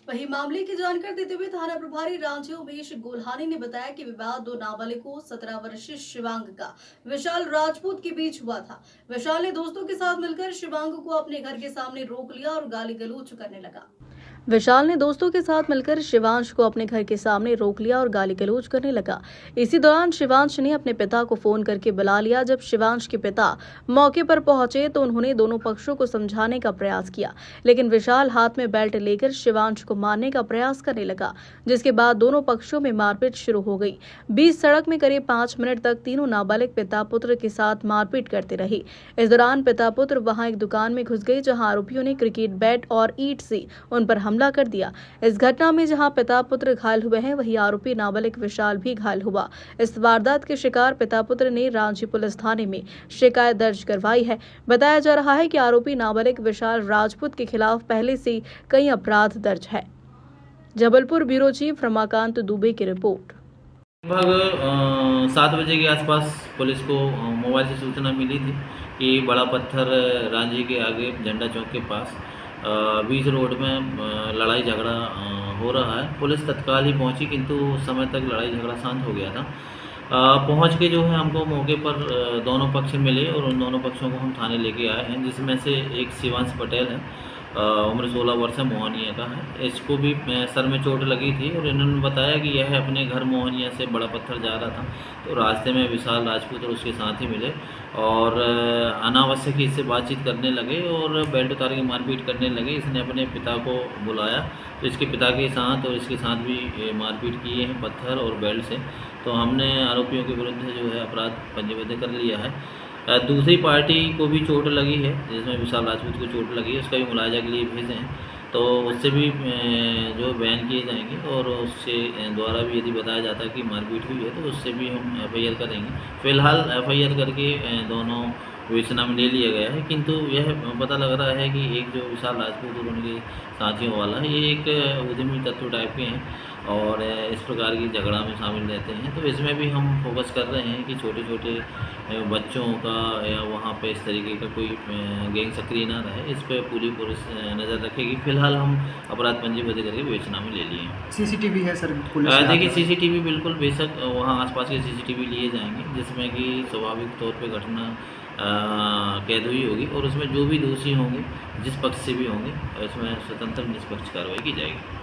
वहीं मामले की जानकारी देते हुए थाना प्रभारी रांची उमेश गोल्हानी ने बताया कि विवाद दो नाबालिगों 17 वर्षीय शिवांग का विशाल राजपूत के बीच हुआ था। विशाल ने दोस्तों के साथ मिलकर शिवांग को अपने घर के सामने रोक लिया और गाली गलौज करने लगा। विशाल ने दोस्तों के साथ मिलकर शिवांश को अपने घर के सामने रोक लिया और गाली गलौज करने लगा। इसी दौरान शिवांश ने अपने पिता को फोन करके बुला लिया। जब शिवांश के पिता मौके पर पहुंचे तो उन्होंने दोनों पक्षों को समझाने का प्रयास किया, लेकिन विशाल हाथ में बेल्ट लेकर शिवांश को मारने का प्रयास करने लगा, जिसके बाद दोनों पक्षों में मारपीट शुरू हो गई। बीच सड़क में करीब 5 मिनट तक तीनों नाबालिग पिता पुत्र के साथ मारपीट करते रहे। इस दौरान पिता पुत्र वहां एक दुकान में घुस गए, जहां आरोपियों ने क्रिकेट बैट और ईंट से उन पर हमला कर दिया। इस घटना में जहां पिता पुत्र घायल हुए हैं, वहीं आरोपी नाबालिग विशाल भी घायल हुआ। इस वारदात के शिकार पिता पुत्र ने रांची पुलिस थाने में शिकायत दर्ज करवाई है। बताया जा रहा है कि आरोपी नाबालिग विशाल राजपूत के खिलाफ पहले से कई अपराध दर्ज है। जबलपुर ब्यूरो चीफ रमाकांत दुबे की रिपोर्ट। लगभग 7 बजे के आसपास पुलिस को मोबाइल से सूचना मिली थी कि बड़ा पत्थर रांझी के आगे झंडा चौक के पास बीच रोड में लड़ाई झगड़ा हो रहा है। पुलिस तत्काल ही पहुंची, किंतु उस समय तक लड़ाई झगड़ा शांत हो गया था। पहुंच के जो है हमको मौके पर दोनों पक्ष मिले और उन दोनों पक्षों को हम थाने लेके आए हैं, जिसमें से एक शिवांश पटेल है, उम्र 16 वर्ष है, मोहनिया का है। इसको भी सर में चोट लगी थी और इन्होंने बताया कि यह अपने घर मोहनिया से बड़ा पत्थर जा रहा था, तो रास्ते में विशाल राजपूत और उसके साथी मिले और अनावश्यक ही इससे बातचीत करने लगे और बेल्ट उतार के मारपीट करने लगे। इसने अपने पिता को बुलाया, तो इसके पिता के साथ और इसके साथ भी मारपीट किए हैं पत्थर और बेल्ट से। तो हमने आरोपियों के विरुद्ध जो है अपराध पंजीबद्ध कर लिया है। दूसरी पार्टी को भी चोट लगी है, जिसमें विशाल राजपूत को चोट लगी है, उसका भी मुलाजा के लिए भेजे हैं, तो उससे भी जो बयान किए जाएंगे और उससे द्वारा भी यदि बताया जाता है कि मारपीट हुई है तो उससे भी हम एफआईआर करेंगे। फिलहाल एफआईआर करके दोनों विवेचना में ले लिया गया है, किंतु यह पता लग रहा है कि एक जो विशाल राजपूत और उनके साथियों वाला है, ये एक उद्यमी तत्व टाइप के हैं और इस प्रकार की झगड़ा में शामिल रहते हैं। तो इसमें भी हम फोकस कर रहे हैं कि छोटे छोटे बच्चों का या वहाँ पे इस तरीके का कोई गैंग सक्रिय ना रहे, इस पर पूरी पुलिस नज़र रखेगी। फिलहाल हम अपराध पंजीबद्ध करके विवेचना में ले लिए हैं। सीसीटीवी है सर पुलिस से देखिए, हाथ सीसीटीवी बिल्कुल बेशक वहाँ आसपास के सीसीटीवी लिए जाएंगे, जिसमें कि स्वाभाविक तौर पे घटना कैद हुई होगी और उसमें जो भी दोषी होंगे, जिस पक्ष से भी होंगे, उसमें स्वतंत्र निष्पक्ष कार्रवाई की जाएगी।